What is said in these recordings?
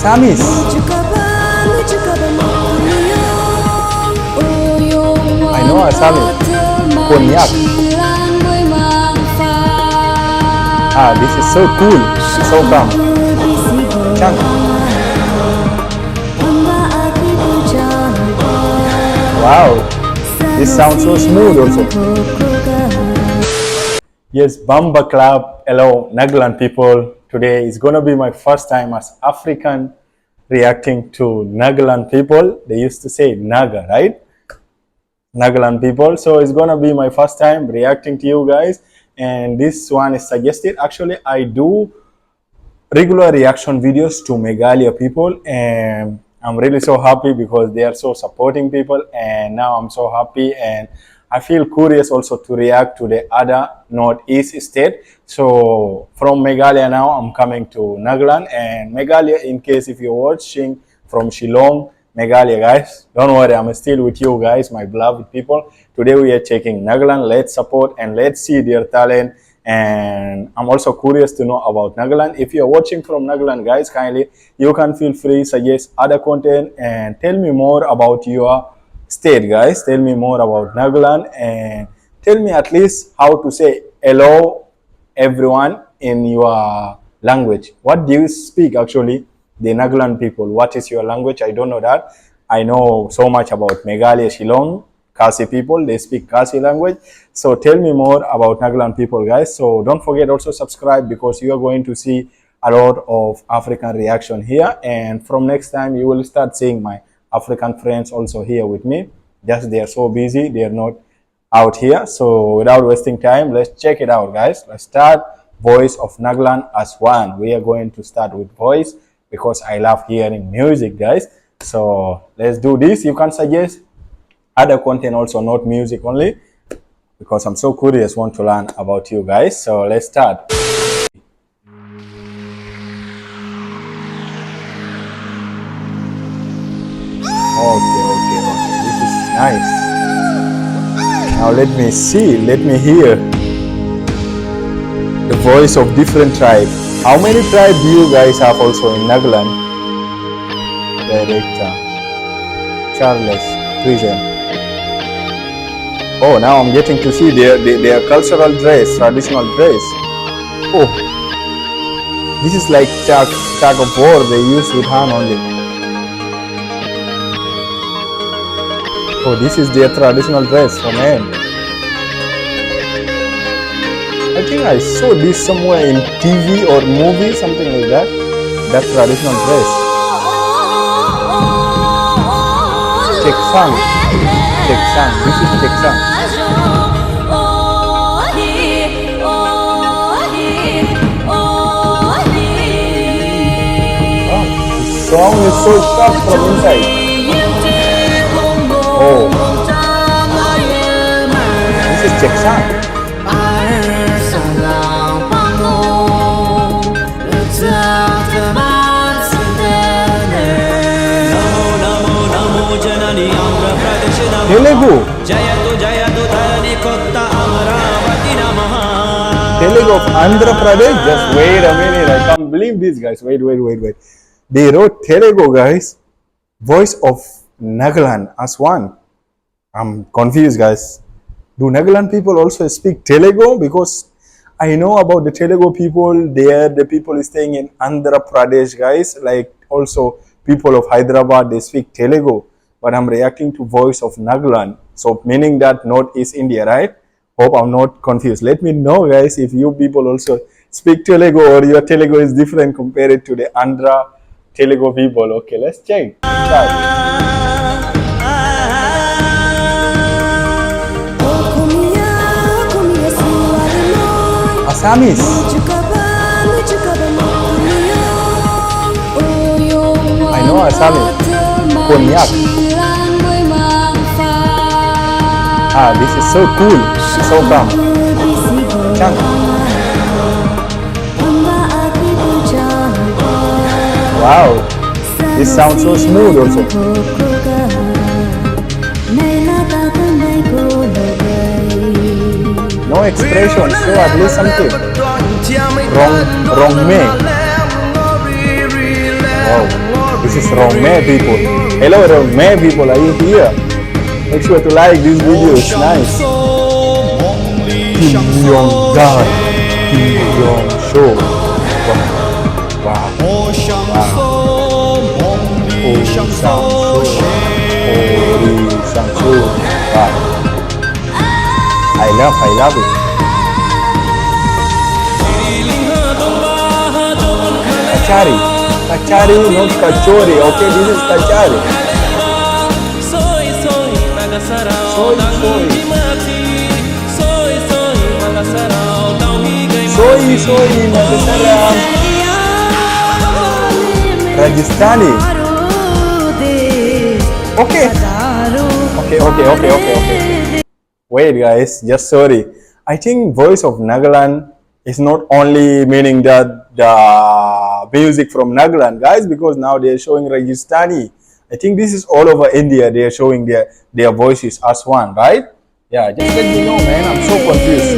Assamese. I know Assamese. Konyak. Ah, this is so cool. So calm. Chang. Wow. This sounds so smooth also. Yes, Bamba Club. Hello, Nagaland people. Today is going to be my first time as African reacting to Nagaland people. They used to say Naga, right? Nagaland people. So it's going to be my first time reacting to you guys. And this one is suggested. Actually, I do regular reaction videos to Meghalaya people. And I'm really so happy because they are so supporting people. And now I'm so happy. And I feel curious also to react to the other northeast state. So from Meghalaya now, I'm coming to Nagaland. And Meghalaya, in case if you're watching from Shillong, Meghalaya guys, don't worry, I'm still with you guys, my beloved people. Today we are checking Nagaland. Let's support and let's see their talent. And I'm also curious to know about Nagaland. If you're watching from Nagaland guys, kindly, you can feel free, suggest other content and tell me more about your state guys. Tell me more about Nagaland and tell me at least how to say hello everyone in your language. What do you speak actually, the Nagaland people? What is your language? I don't know that. I know so much about Meghalaya, Shillong, Khasi people. They speak Khasi language. So tell me more about Nagaland people guys. So don't forget also subscribe because you are going to see a lot of African reaction here. And from next time you will start seeing my African friends also here with me. Just they are so busy, they are not out here. So without wasting time, let's check it out guys. Let's start Voice of Nagaland as one. We are going to start with voice because I love hearing music guys. So let's do this. You can suggest other content also, not music only, because I'm so curious, want to learn about you guys. So let's start. Okay. This is nice. Now let me see, let me hear the voice of different tribes. How many tribes do you guys have also in Nagaland? Director Charles Prison. Oh, now I'm getting to see their cultural dress, traditional dress. Oh, this is like tug of war they use with hand only. Oh, this is their traditional dress for men. I think I saw this somewhere in TV or movie, something like that. That traditional dress. Cheksang. This is Cheksang. Oh, this song is so sharp from inside. Oh, this is Cheksang. Telugu. Telugu of Andhra Pradesh. Just wait a minute. I can't believe this, guys. Wait. They wrote Telugu, guys. Voice of Nagaland as one. I'm confused, guys. Do Nagaland people also speak Telugu? Because I know about the Telugu people. They are the people staying in Andhra Pradesh, guys. Like also people of Hyderabad, they speak Telugu. But I'm reacting to Voice of Nagaland. So meaning that Northeast India, right? Hope I'm not confused. Let me know, guys, if you people also speak Telugu or your Telugu is different compared to the Andhra Telugu people. Okay, let's check. Start. Assamese. I know Assamese. Konyak. Ah, this is so cool. So calm. Chang. Wow. This sounds so smooth also. No expression, so at least something. Wrong me. Wow, this is Rome people. Hello Rome people, are you here? Make sure to like this video, it's nice. Kim Yong Dan, Kim Yong Show. Wow, wow, wow. Ori Shang. Wow. I love it. Kachari, not kachori. Okay, this is kachari. Soy. Nagasarao. Rajasthani. Okay. Wait guys, just sorry. I think voice of Nagaland is not only meaning that the music from Nagaland, guys, because now they are showing Rajasthani. I think this is all over India. They are showing their voices as one, right? Yeah, just let me know, man. I'm so confused.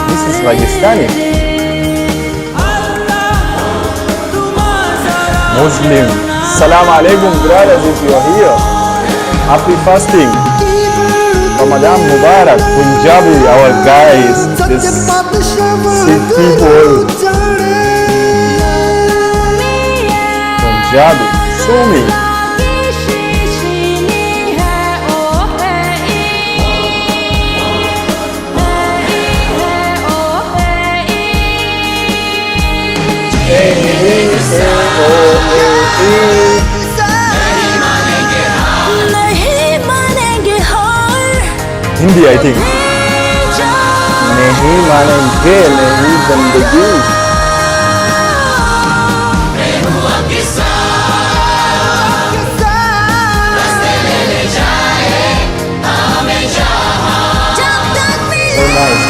This is Rajasthani. Muslim. Salam alaikum, brothers, if you are here. Happy fasting. Ramadan Mubarak. Punjabi, our guys. This Sikh people. Punjabi. Sumi. Hindi, I think. Nahi manenge, nahi zindagi. So nice.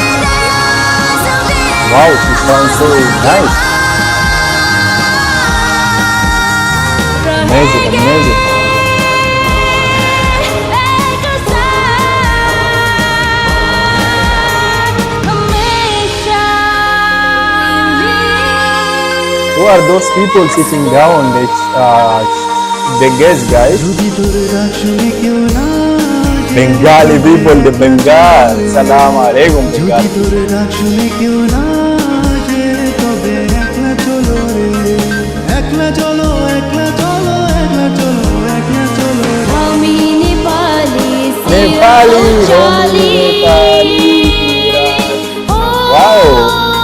Wow, she sounds so nice. Amazing. Who are those people sitting down? The guests, guys. Bengali people, the Bengal. Salam alaikum, Bengal. Nepali. Wow,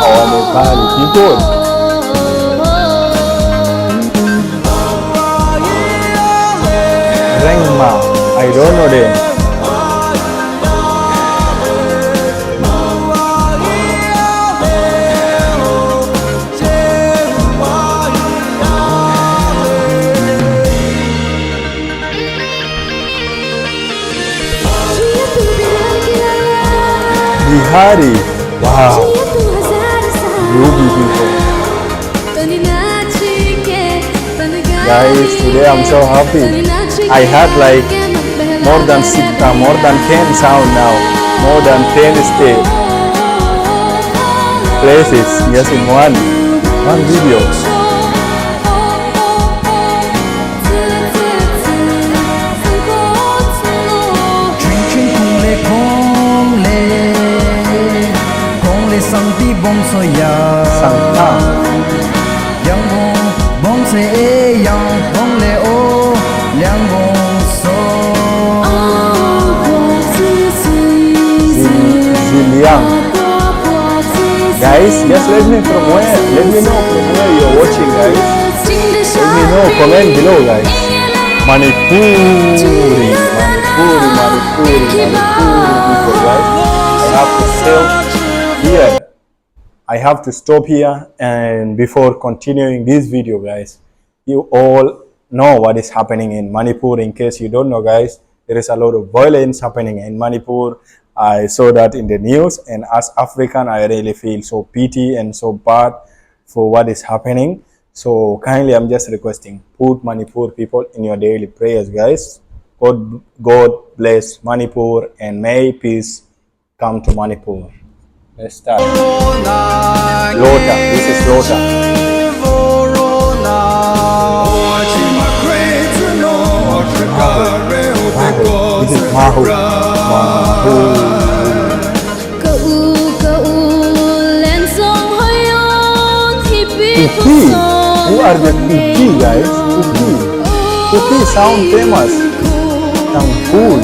our Nepali people. Rehman, I don't know them. Bihari, wow, Yogi people. Guys, today I'm so happy. I had like more than 10 sound now, more than 10 places, yes, in one video. Zeliang. Guys, just let me know from where you're watching, guys. Let me know, comment below, guys. Manipuri people, guys. I have to stop here, and before continuing this video, guys, you all know what is happening in Manipur. In case you don't know, guys, there is a lot of violence happening in Manipur. I saw that in the news, and as African, I really feel so pity and so bad for what is happening. So kindly, I'm just requesting, put Manipur people in your daily prayers, guys. God bless Manipur, and may peace come to Manipur. Let's start. Lota, this is Lota. Mahu. Mahu. Uki. Who are the Uki guys? Uki. Uki sound famous. Tangkul.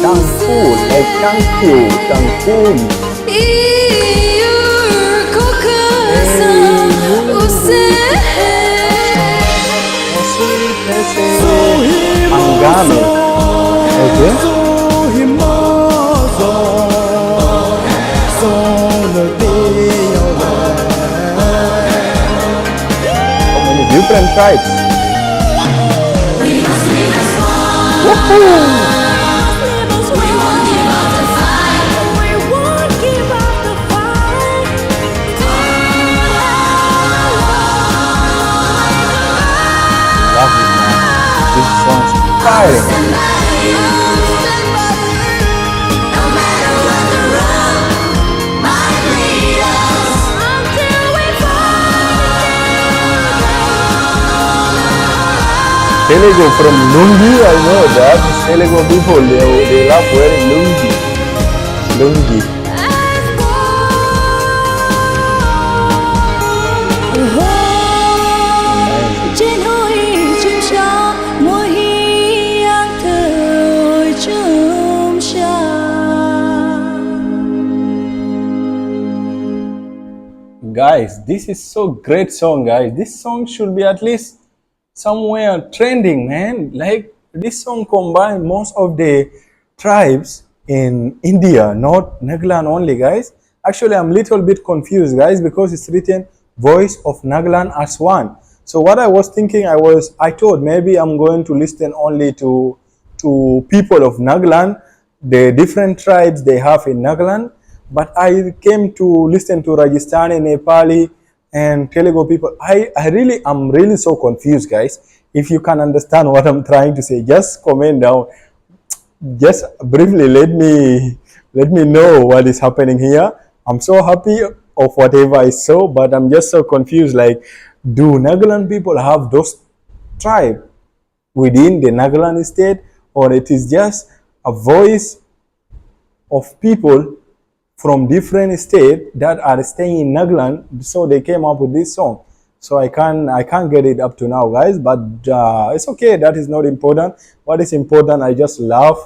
Tangkul. Like thank you. Tangkul. Anggame. Okay. How many different tribes? Woohoo! Love it, man. This song's inspiring. Telugu from Lungi, I know that. Telugu people, they love wearing Lungi. Lungi. Guys, this is so great song, guys. This song should be at least somewhere trending, man. Like this song combined most of the tribes in India, not Nagaland only, guys. Actually, I'm a little bit confused, guys, because it's written voice of Nagaland as one. So what I was thinking, I thought maybe I'm going to listen only to people of Nagaland, the different tribes they have in Nagaland. But I came to listen to Rajasthani, Nepali, and Telugu people. I'm really so confused, guys. If you can understand what I'm trying to say, just comment down. Just briefly let me know what is happening here. I'm so happy of whatever I saw, but I'm just so confused. Like, do Nagaland people have those tribes within the Nagaland state, or it is just a voice of people from different states that are staying in Nagaland, so they came up with this song. So I can't get it up to now, guys, but it's okay. That is not important. What is important, I just love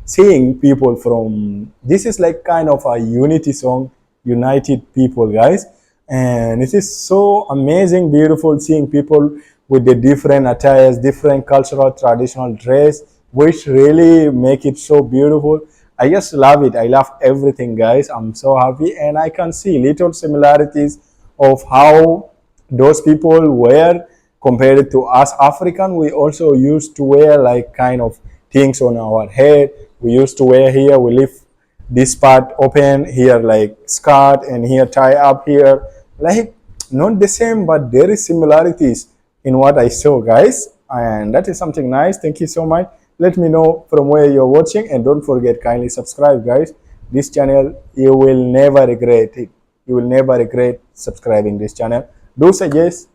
seeing people from, this is like kind of a unity song, united people, guys. And it is so amazing, beautiful seeing people with the different attires, different cultural, traditional dress, which really make it so beautiful. I just love it. I love everything, guys. I'm so happy, and I can see little similarities of how those people wear compared to us African. We also used to wear like kind of things on our head. We used to wear here, we leave this part open here, like skirt, and here tie up here. Like not the same, but there is similarities in what I saw, guys. And that is something nice. Thank you so much. Let me know from where you're watching, and don't forget, kindly subscribe, guys. This channel, you will never regret it. You will never regret subscribing this channel. Do suggest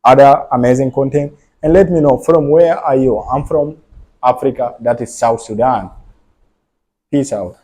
other amazing content, and let me know from where are you. I'm from Africa, that is South Sudan. Peace out.